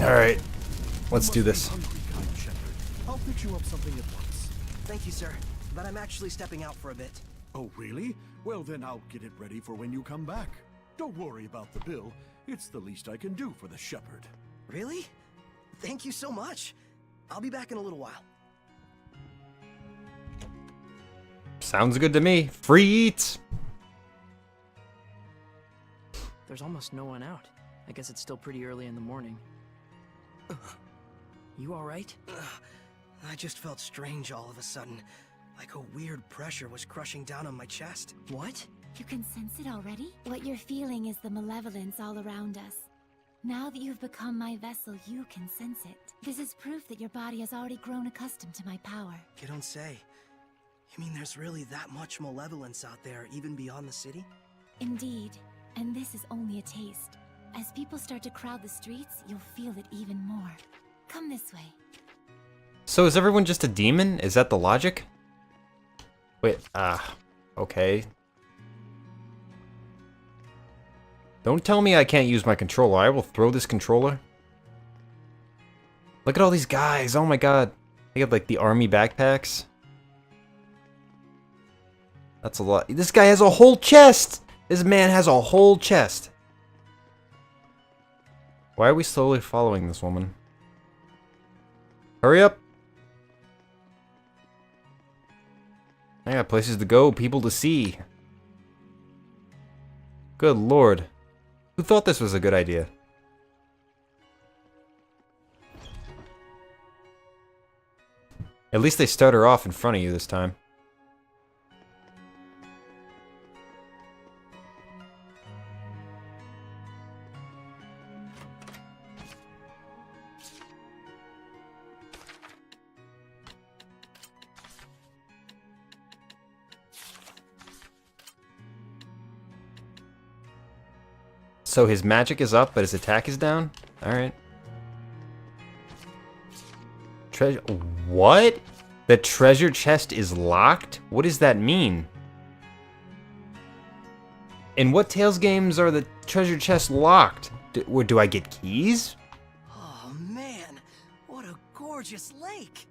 Alright, let's do this. Hungry, kind shepherd. I'll fix you up something at once. Thank you, sir. But I'm actually stepping out for a bit. Oh, really? Well, then I'll get it ready for when you come back. Don't worry about the bill. It's the least I can do for the shepherd. Really? Thank you so much. I'll be back in a little while. Sounds good to me. Free eats! There's almost no one out. I guess it's still pretty early in the morning. You alright? I just felt strange all of a sudden. Like a weird pressure was crushing down on my chest. What? You can sense it already? What you're feeling is the malevolence all around us. Now that you've become my vessel, you can sense it. This is proof that your body has already grown accustomed to my power. You don't say. You mean there's really that much malevolence out there, even beyond the city? Indeed. And this is only a taste. As people start to crowd the streets, you'll feel it even more. Come this way. So is everyone just a demon? Is that the logic? Wait, okay. Don't tell me I can't use my controller. I will throw this controller. Look at all these guys. Oh my god. They have like the army backpacks. That's a lot. This guy has a whole chest! This man has a whole chest. Why are we slowly following this woman? Hurry up! I got places to go, people to see. Good lord. Who thought this was a good idea? At least they start her off in front of you this time. So his magic is up, but his attack is down? Alright. Treasure... What? The treasure chest is locked? What does that mean? In what Tales games are the treasure chests locked? Do I get keys? Oh man, what a gorgeous lake!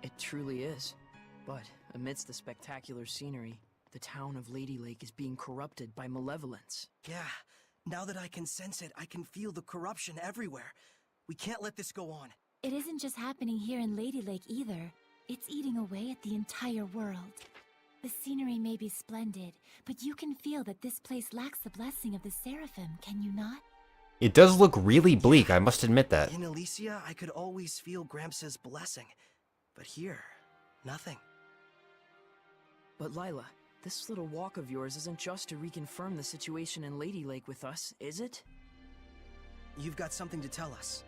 It truly is. But amidst the spectacular scenery, the town of Lady Lake is being corrupted by malevolence. Yeah, now that I can sense it, I can feel the corruption everywhere. We can't let this go on. It isn't just happening here in Lady Lake either. It's eating away at the entire world. The scenery may be splendid, but you can feel that this place lacks the blessing of the Seraphim, can you not? It does look really bleak, I must admit that. In Elysia, I could always feel Gramps' blessing. But here, nothing. But Lila, this little walk of yours isn't just to reconfirm the situation in Lady Lake with us, is it? You've got something to tell us.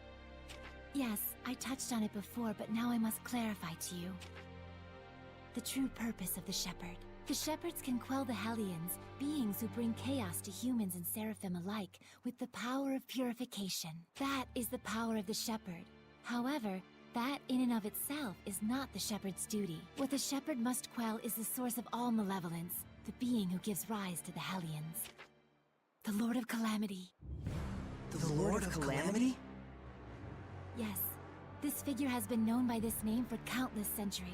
Yes, I touched on it before, but now I must clarify to you. The true purpose of the Shepherd. The Shepherds can quell the Hellions, beings who bring chaos to humans and Seraphim alike, with the power of purification. That is the power of the Shepherd. However, that in and of itself is not the Shepherd's duty. What the Shepherd must quell is the source of all malevolence, the being who gives rise to the Hellions. The Lord of Calamity. The Lord of Calamity? Yes, this figure has been known by this name for countless centuries.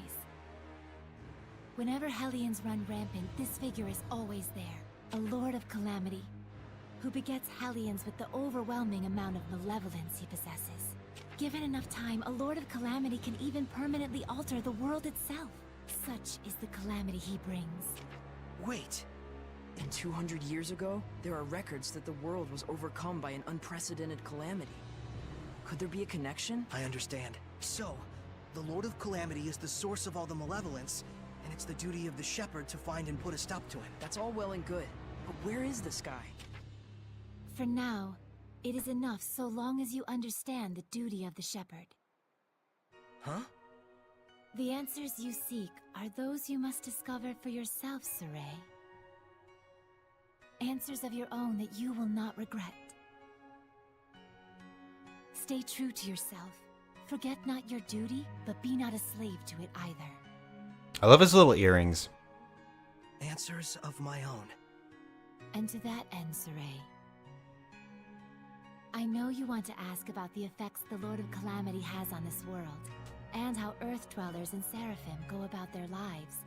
Whenever Hellions run rampant, this figure is always there. A Lord of Calamity, who begets Hellions with the overwhelming amount of malevolence he possesses. Given enough time, a Lord of Calamity can even permanently alter the world itself. Such is the calamity he brings. Wait. And 200 years ago, there are records that the world was overcome by an unprecedented calamity. Could there be a connection? I understand. So, the Lord of Calamity is the source of all the malevolence, and it's the duty of the Shepherd to find and put a stop to him. That's all well and good, but where is this guy? For now, it is enough so long as you understand the duty of the Shepherd. Huh? The answers you seek are those you must discover for yourself, Saray. Answers of your own that you will not regret. Stay true to yourself. Forget not your duty, but be not a slave to it either. I love his little earrings. Answers of my own. And to that end, Saray, I know you want to ask about the effects the Lord of Calamity has on this world, and how Earth Dwellers and Seraphim go about their lives,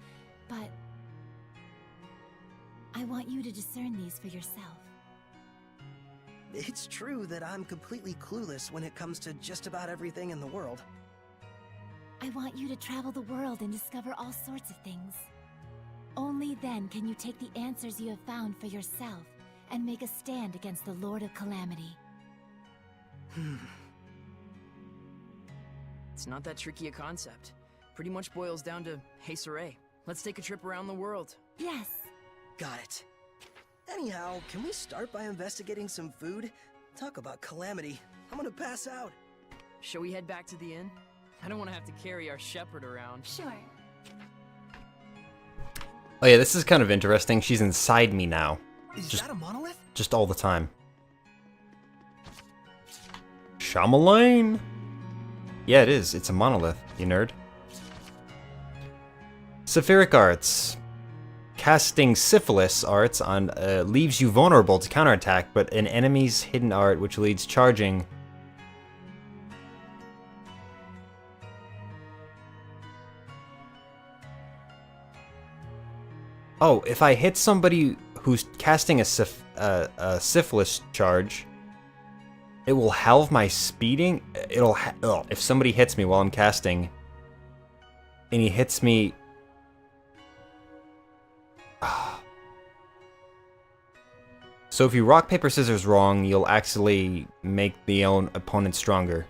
but I want you to discern these for yourself. It's true that I'm completely clueless when it comes to just about everything in the world. I want you to travel the world and discover all sorts of things. Only then can you take the answers you have found for yourself and make a stand against the Lord of Calamity. It's not that tricky a concept. Pretty much boils down to, hey Saray, let's take a trip around the world. Yes. Got it. Anyhow, can we start by investigating some food? Talk about calamity. I'm gonna pass out. Shall we head back to the inn? I don't want to have to carry our shepherd around. Sure. Oh yeah, this is kind of interesting. She's inside me now. Is that a monolith? Just all the time. Shyamalan! Yeah, it is. It's a monolith, you nerd. Saphiric arts. Casting syphilis arts on leaves you vulnerable to counterattack, but an enemy's hidden art which leads charging. Oh, if I hit somebody who's casting a syphilis charge, it will halve my speeding. If somebody hits me while I'm casting, and he hits me. So if you rock, paper, scissors wrong, you'll actually make the own opponent stronger.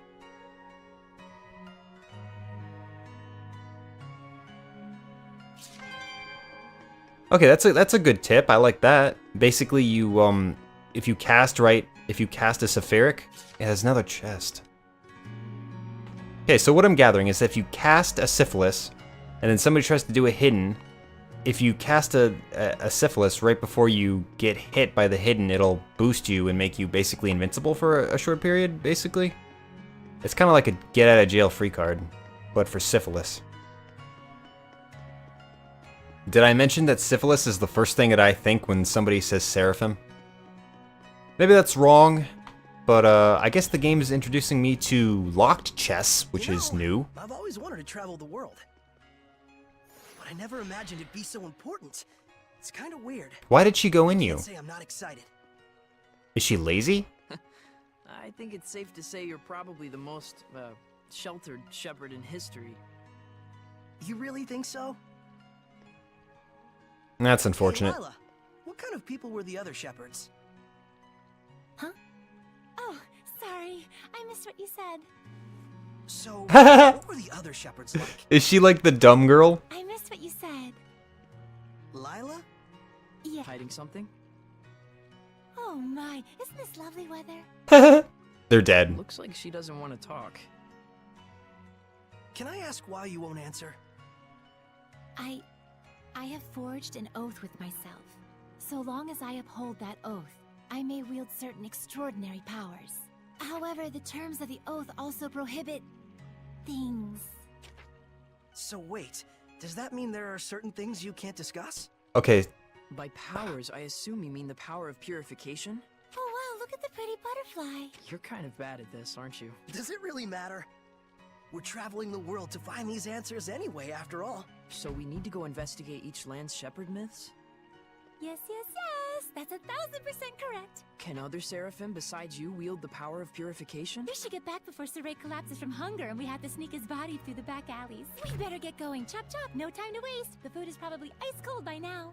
Okay, that's a good tip. I like that. Basically, you if you cast a Saphiric, it has another chest. Okay, so what I'm gathering is that if you cast a Syphilis, and then somebody tries to do a hidden, if you cast a Syphilis right before you get hit by the hidden, it'll boost you and make you basically invincible for a short period, basically. It's kind of like a get out of jail free card, but for Syphilis. Did I mention that syphilis is the first thing that I think when somebody says Seraphim? Maybe that's wrong, but I guess the game is introducing me to locked chess, which is new. I've always wanted to travel the world, but I never imagined it'd be so important. It's kind of weird. Why did she go in I you? can't say I'm not excited. Is she lazy? I think it's safe to say you're probably the most, sheltered shepherd in history. You really think so? That's unfortunate. Hey, Lila, what kind of people were the other shepherds? Huh? Oh, sorry. I missed what you said. So, what were the other shepherds like? Is she like the dumb girl? I missed what you said. Lila? Yeah. Hiding something? Oh my, isn't this lovely weather? They're dead. Looks like she doesn't want to talk. Can I ask why you won't answer? I have forged an oath with myself. So long as I uphold that oath, I may wield certain extraordinary powers. However, the terms of the oath also prohibit things. So wait, does that mean there are certain things you can't discuss? Okay, By powers, I assume you mean the power of purification? Oh wow, look at the pretty butterfly. You're kind of bad at this, aren't you? Does it really matter? We're traveling the world to find these answers anyway, after all. So we need to go investigate each land's shepherd myths? Yes, that's 1000% correct. Can other seraphim besides you wield the power of purification? We should get back before Saray collapses from hunger and we have to sneak his body through the back alleys. We better get going. Chop chop, no time to waste. The food is probably ice cold by now.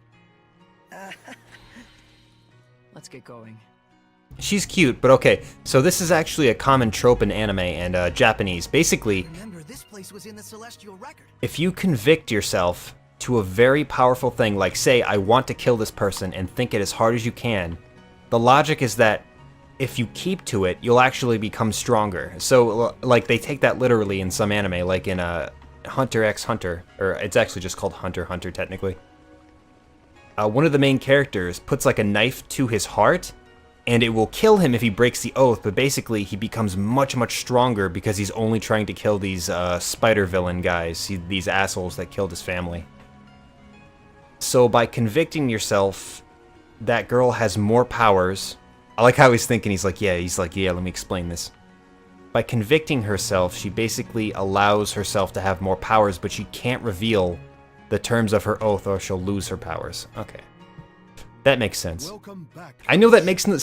Let's get going. she's cute, but okay. So this is actually a common trope in anime and Japanese. Basically, Remember, this place was in the Celestial Record. if you convict yourself to a very powerful thing, like say, I want to kill this person and think it as hard as you can, the logic is that if you keep to it, you'll actually become stronger. So, like, they take that literally in some anime, like in Hunter x Hunter, or it's actually just called Hunter x Hunter, technically. One of the main characters puts like a knife to his heart, and it will kill him if he breaks the oath, but basically he becomes much, much stronger because he's only trying to kill these spider villain guys, these assholes that killed his family. So by convicting yourself, that girl has more powers, I like how he's thinking. He's like, yeah, let me explain this. By convicting herself, she basically allows herself to have more powers, but she can't reveal the terms of her oath or she'll lose her powers. Okay. That makes sense. Welcome back. I know that makes no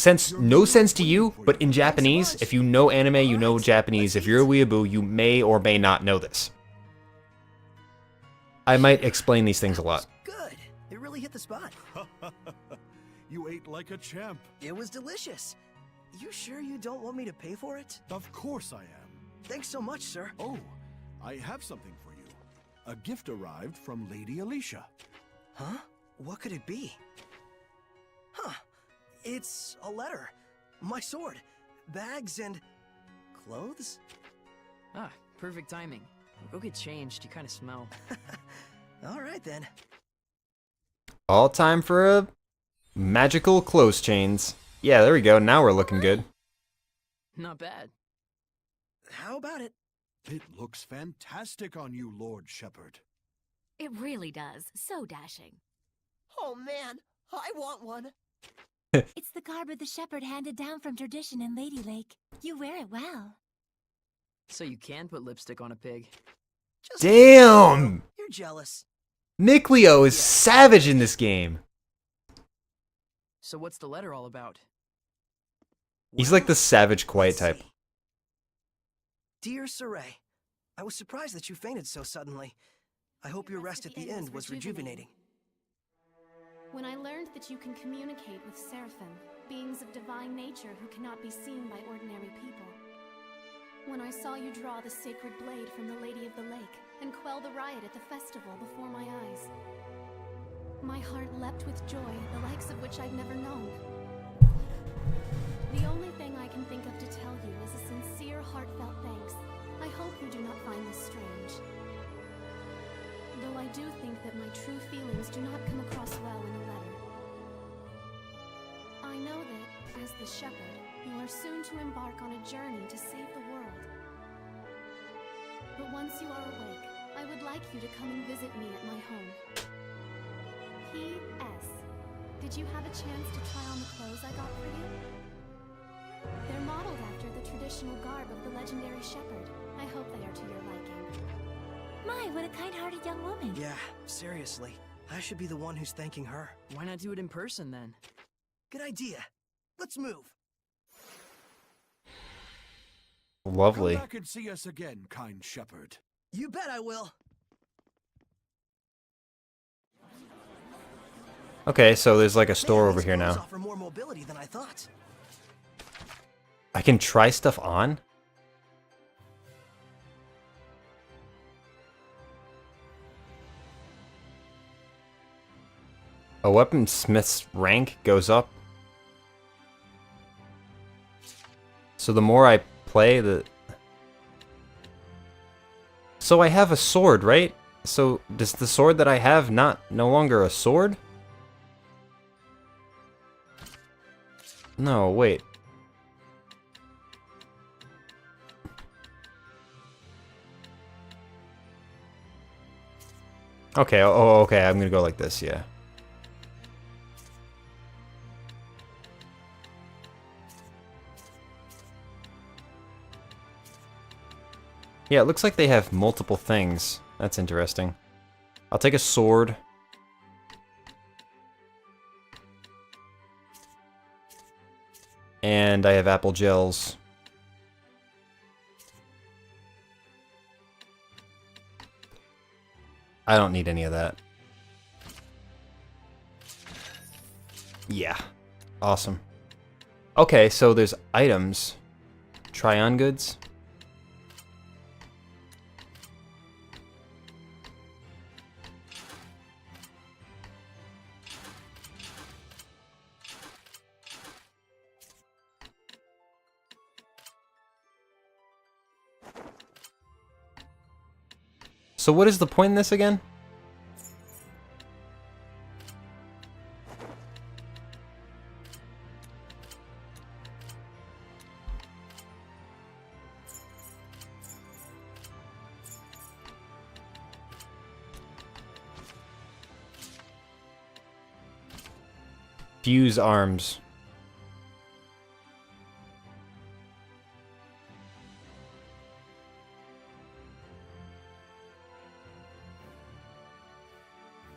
sense to you, but in Japanese, if you know anime, you know Japanese. If you're a weeaboo, you may or may not know this. I might explain these things a lot. Good. It really hit the spot. You ate like a champ. It was delicious. You sure you don't want me to pay for it? Of course I am. Thanks so much, sir. Oh, I have something for you. A gift arrived from Lady Alicia. Huh? What could it be? Huh. It's a letter. My sword. Bags and... clothes? Ah, perfect timing. Go get changed, you kind of smell. Alright then. All time for a magical clothes chains. Yeah, there we go. Now we're looking good. Not bad. How about it? It looks fantastic on you, Lord Shepherd. It really does. So dashing. Oh man, I want one. It's the garb of the shepherd handed down from tradition in Lady Lake. You wear it well. So you can put lipstick on a pig. Just Damn! You're jealous. Nick Leo is savage in this game. So what's the letter all about? He's like the savage quiet type. Dear Saray, I was surprised that you fainted so suddenly. I hope your rest at the end was rejuvenating. When I learned that you can communicate with seraphim, beings of divine nature who cannot be seen by ordinary people. When I saw you draw the sacred blade from the Lady of the Lake and quell the riot at the festival before my eyes. My heart leapt with joy, the likes of which I've never known. The only thing I can think of to tell you is a sincere, heartfelt thanks. I hope you do not find this strange. Though I do think that my true feelings do not come across well in a letter. I know that, as the shepherd, you are soon to embark on a journey to save the world. But once you are awake, I would like you to come and visit me at my home. P.S. Did you have a chance to try on the clothes I got for you? They're modeled after the traditional garb of the legendary shepherd. I hope they are to your liking. My, what a kind-hearted young woman. Yeah, seriously. I should be the one who's thanking her. Why not do it in person then? Good idea. Let's move. Lovely. Come back and see us again, kind shepherd. You bet I will. Okay, so there's like a store Man, over these here clothes now. offer more mobility than I thought. I can try stuff on? A weaponsmith's rank goes up. So the more I play, the... So I have a sword, right? So does the sword that I have no longer a sword? No, wait. Okay, oh, okay, I'm gonna go like this, yeah. Yeah, it looks like they have multiple things. That's interesting. I'll take a sword. And I have apple gels. I don't need any of that. Yeah. Awesome. Okay, so there's items. Try on goods. So what is the point in this again? Fuse arms.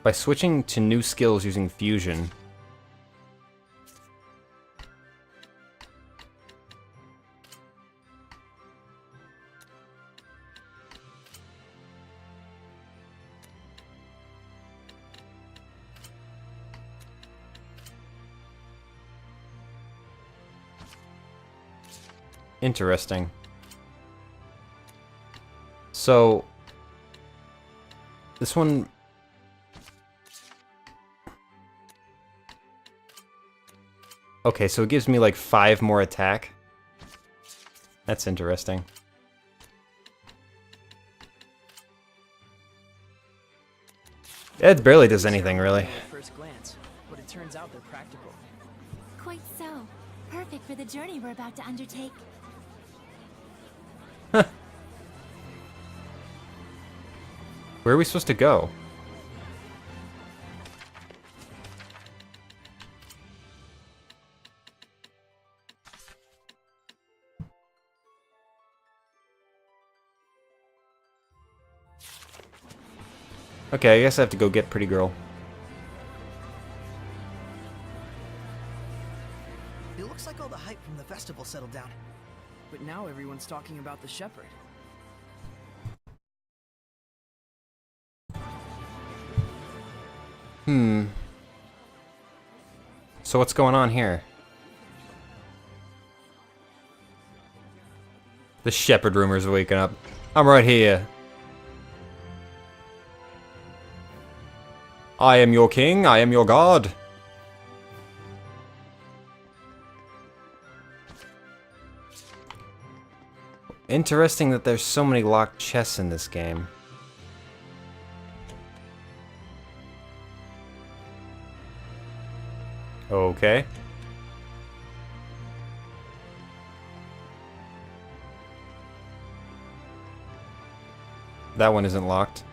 By switching to new skills using fusion. Interesting. So, this one... Okay, so it gives me like 5 more attack. That's interesting. It barely does anything, really. At first glance, but it turns out they're practical. Quite so. Perfect for the journey we're about to undertake. Where are we supposed to go? Okay, I guess I have to go get Pretty Girl. It looks like all the hype from the festival settled down. But now everyone's talking about the shepherd. So what's going on here? The shepherd rumors are waking up. I'm right here. I am your king, I am your god. Interesting that there's so many locked chests in this game. Okay. That one isn't locked.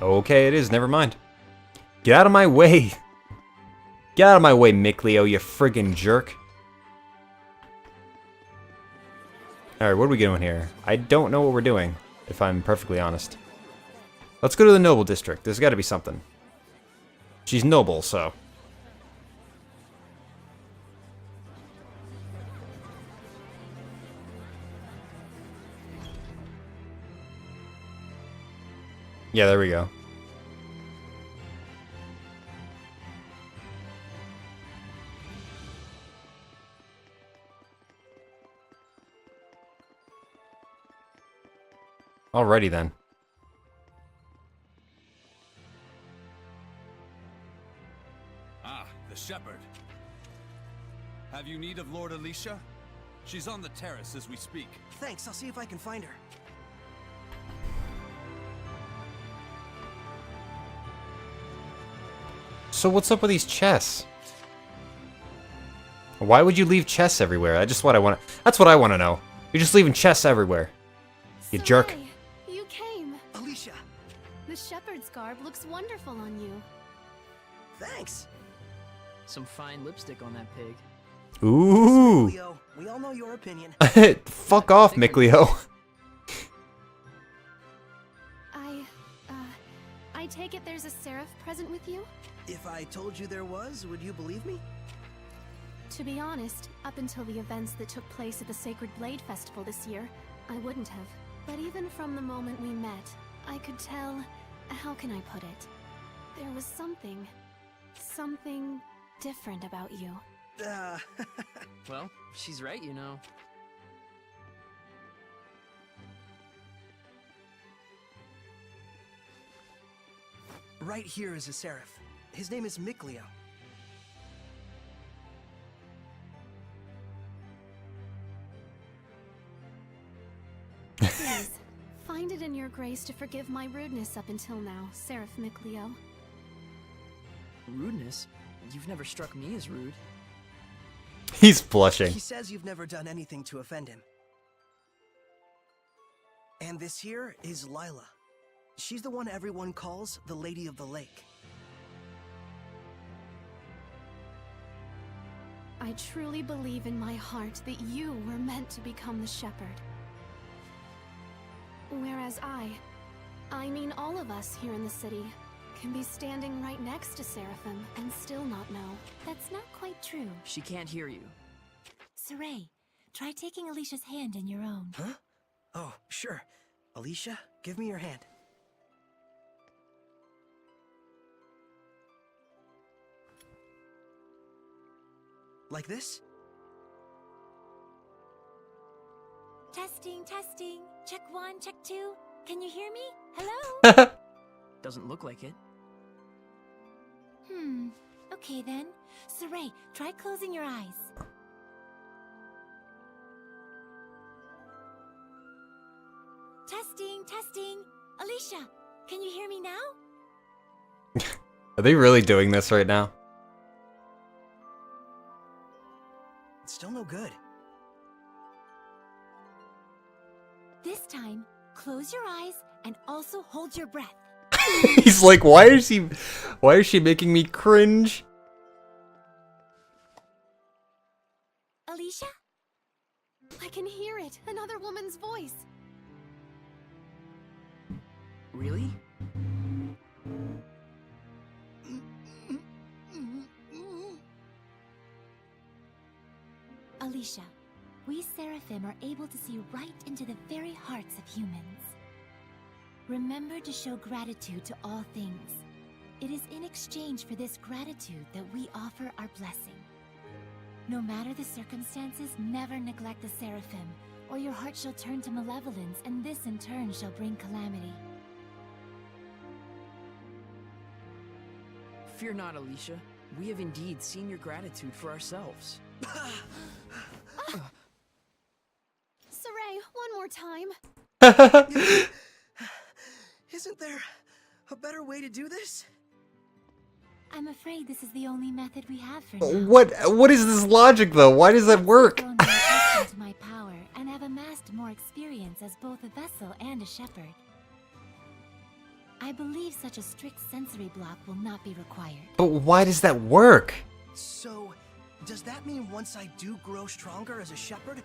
Okay, it is. Never mind. Get out of my way. Get out of my way, Mickleo, you friggin' jerk. Alright, what are we doing here? I don't know what we're doing, if I'm perfectly honest. Let's go to the Noble District. There's gotta be something. She's noble, so... Yeah, there we go. Alrighty then. Ah, the shepherd. Have you need of Lord Alicia? She's on the terrace as we speak. Thanks, I'll see if I can find her. So what's up with these chests? Why would you leave chests everywhere? That's what I want to know. You're just leaving chests everywhere. You jerk. Soleil, you came. Alicia! The shepherd's garb looks wonderful on you. Thanks! Some fine lipstick on that pig. Ooh. Leo, we all know your opinion. Fuck off, Mickleo. I take it there's a seraph present with you? If I told you there was, would you believe me? To be honest, up until the events that took place at the Sacred Blade Festival this year, I wouldn't have. But even from the moment we met, I could tell... how can I put it? There was something different about you. Well, she's right, you know. Right here is a seraph. His name is Mickleo. Please, find it in your grace to forgive my rudeness up until now, Seraph Mickleo. Rudeness? You've never struck me as rude. He's blushing. He says you've never done anything to offend him. And this here is Lila. She's the one everyone calls the Lady of the Lake. I truly believe in my heart that you were meant to become the shepherd. Whereas I mean all of us here in the city, can be standing right next to Seraphim and still not know. That's not quite true. She can't hear you. Saray, try taking Alicia's hand in your own. Huh? Oh, sure. Alicia, give me your hand. Like this? Testing, testing. Check 1, check 2. Can you hear me? Hello? Doesn't look like it. Okay then. Saray, try closing your eyes. Testing, testing. Alicia, can you hear me now? Are they really doing this right now? It's still no good. This time, close your eyes and also hold your breath. He's like, why is she making me cringe? Alicia? I can hear it. Another woman's voice. Really? Alicia, we Seraphim are able to see right into the very hearts of humans. Remember to show gratitude to all things. It is in exchange for this gratitude that we offer our blessing. No matter the circumstances, never neglect the Seraphim, or your heart shall turn to malevolence, and this in turn shall bring calamity. Fear not, Alicia. We have indeed seen your gratitude for ourselves. Saray, one more time. Isn't there a better way to do this? I'm afraid this is the only method we have for now. What is this logic though? Why does that work? I've grown more accustomed to my power and have amassed more experience as both a vessel and a shepherd. I believe such a strict sensory block will not be required. But why does that work? So, does that mean once I do grow stronger as a shepherd,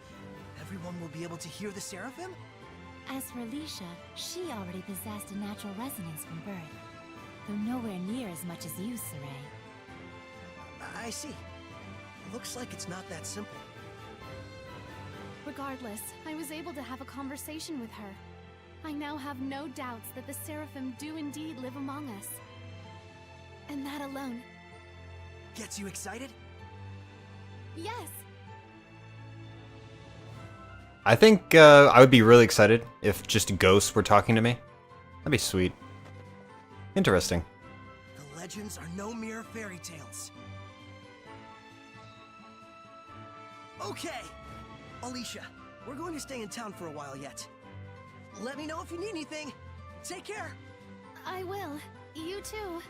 everyone will be able to hear the Seraphim? As for Alicia, she already possessed a natural resonance from birth, though nowhere near as much as you, Saray. I see. Looks like it's not that simple. Regardless, I was able to have a conversation with her. I now have no doubts that the Seraphim do indeed live among us. And that alone. Gets you excited? Yes! I think I would be really excited if just ghosts were talking to me. That'd be sweet. Interesting. The legends are no mere fairy tales. Okay! Alicia, we're going to stay in town for a while yet. Let me know if you need anything. Take care! I will. You too.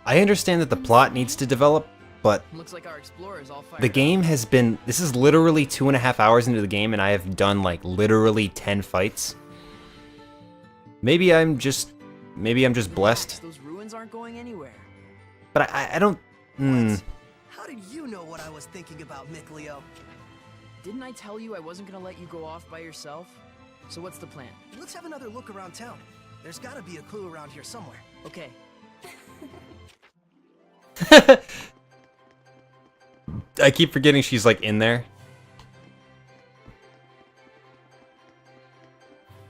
I understand that the plot needs to develop, but Looks like our explorer's all fired the up. game has been... This is literally 2.5 hours into the game, and I have done, like, literally 10 fights. Maybe I'm just blessed. Those ruins aren't going anywhere. But I don't... What? How did you know what I was thinking about, Mikleo? Didn't I tell you I wasn't gonna let you go off by yourself? So what's the plan? Let's have another look around town. There's gotta be a clue around here somewhere. Okay. I keep forgetting she's, like, in there.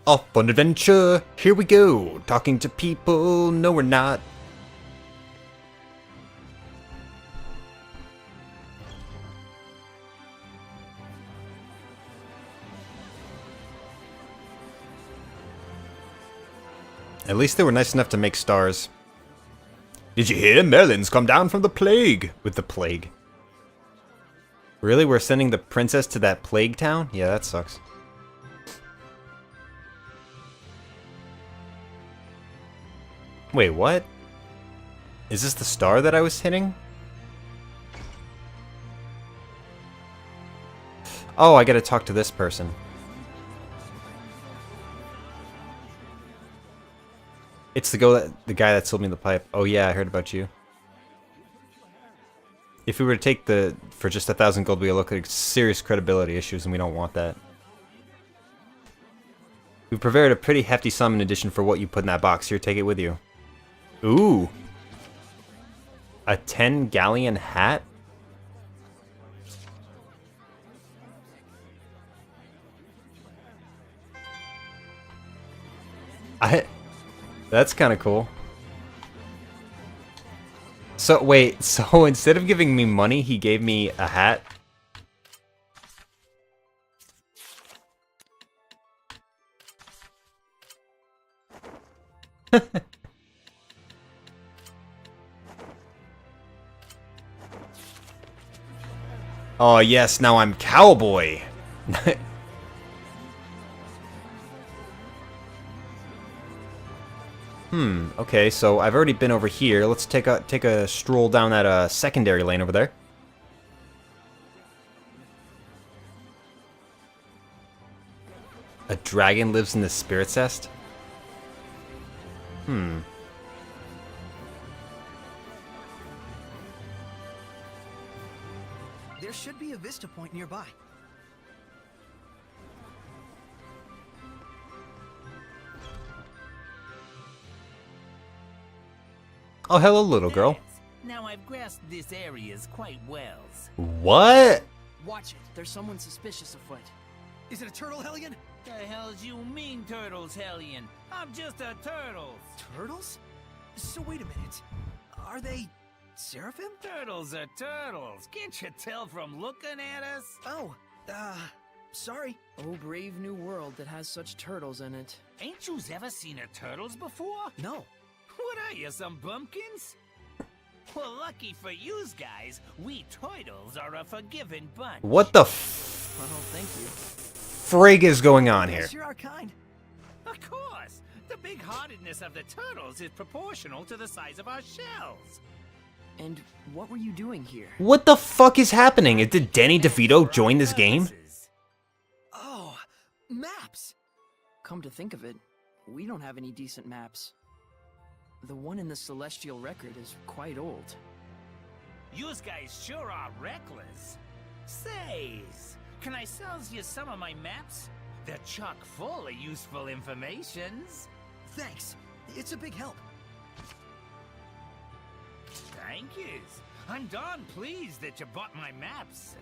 Off on adventure, here we go. Talking to people, no we're not. At least they were nice enough to make stars. Did you hear? Merlin's come down from the plague. With the plague. Really? We're sending the princess to that plague town? Yeah, that sucks. Wait, what? Is this the star that I was hitting? Oh, I gotta talk to this person. It's the guy that sold me the pipe. Oh yeah, I heard about you. If we were to take for just 1,000 gold, we look at serious credibility issues, and we don't want that. We've prepared a pretty hefty sum in addition for what you put in that box. Here, take it with you. Ooh. A 10-galleon hat? That's kind of cool. So, wait, so instead of giving me money, he gave me a hat? Oh, yes, now I'm cowboy. Okay, so I've already been over here. Let's take a stroll down that secondary lane over there. A dragon lives in the spirit cest? There should be a vista point nearby. Oh, hello, little girl. Now I've grasped this areas quite well. What? Watch it. There's someone suspicious afoot. Is it a turtle, Hellion? The hell's you mean, Turtles, Hellion? I'm just a turtle. Turtles? So wait a minute. Are they seraphim? Turtles are turtles. Can't you tell from looking at us? Oh, sorry. Oh, brave new world that has such turtles in it. Ain't yous ever seen a turtles before? No. What are you, some bumpkins? Well, lucky for yous guys, we turtles are a forgiving bunch. What the Well, thank you. frig is going on here? Yes, you're our kind. Of course! The big-heartedness of the turtles is proportional to the size of our shells. And what were you doing here? What the fuck is happening? Did Danny DeVito join this game? Oh, maps. Come to think of it, we don't have any decent maps. The one in the Celestial Record is quite old. Yous guys sure are reckless. Says, can I sells you some of my maps? They're chock full of useful informations. Thanks. It's a big help. Thank yous. I'm darn pleased that you bought my maps.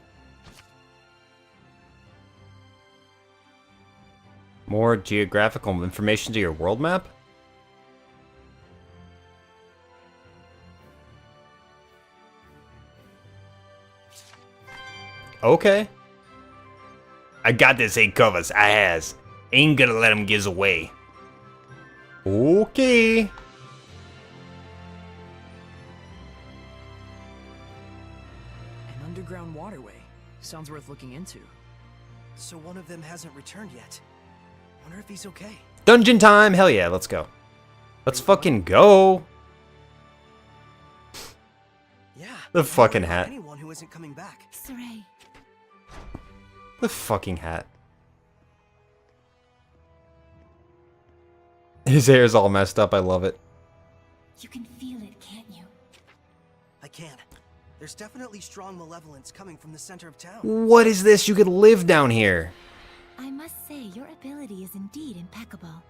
More geographical information to your world map? Okay. I got this, ain't covers. I has. Ain't gonna let him gives away. Okay. An underground waterway. Sounds worth looking into. So one of them hasn't returned yet. Wonder if he's okay. Dungeon time! Hell yeah, let's go. Let's fucking go. Yeah. The I don't fucking know hat. Anyone who isn't coming back. Saray, The fucking hat. His hair is all messed up. I love it. you can feel it, can't you? I can. There's definitely strong malevolence coming from the center of town. What is this? You could live down here. I must say, your ability is indeed impeccable.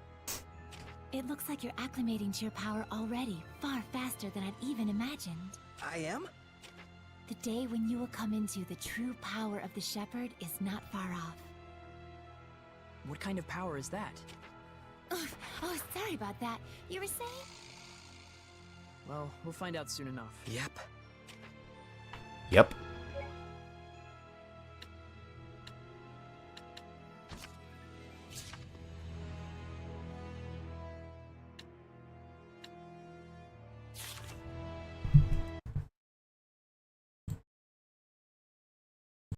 It looks like you're acclimating to your power already, far faster than I'd even imagined. I am? The day when you will come into the true power of the Shepherd is not far off. What kind of power is that? Oh, sorry about that. You were saying? Well, we'll find out soon enough. Yep. Yep.